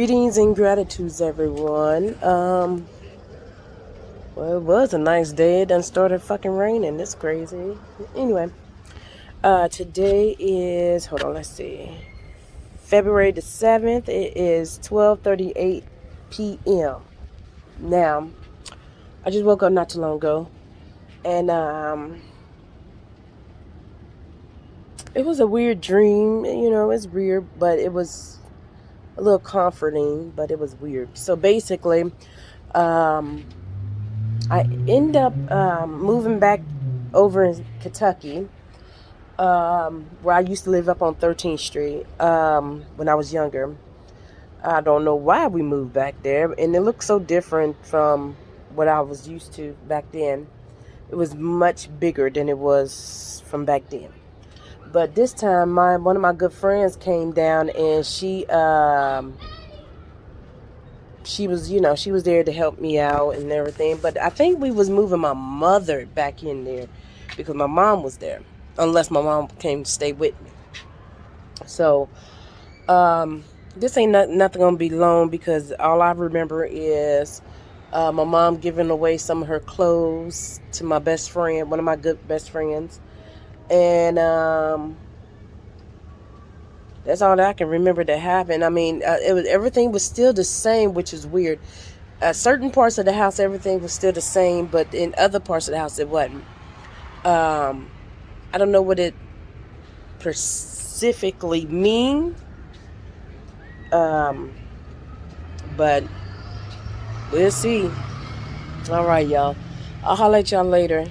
Greetings and gratitudes, everyone. Well, it was a nice day. It done started fucking raining. It's crazy. Anyway, today is, hold on, let's see, February the 7th. It is 12:38 p.m. Now, I just woke up not too long ago, and it was a weird dream. You know, it's weird, but it was a little comforting, but it was weird. So basically, I end up moving back over in Kentucky, where I used to live up on 13th Street when I was younger. I don't know why we moved back there, and it looked so different from what I was used to back then. It was much bigger than it was from back then. But this time, one of my good friends came down, and she was there to help me out and everything. But I think we was moving my mother back in there because my mom was there, unless my mom came to stay with me. So this ain't nothing gonna be long, because all I remember is my mom giving away some of her clothes to my best friend, one of my good best friends, and that's all that I can remember that happened. I mean, everything was still the same, which is weird. Certain parts of the house, everything was still the same, but in other parts of the house, it wasn't. I don't know what it specifically mean, but we'll see. All right, y'all. I'll holler at y'all later.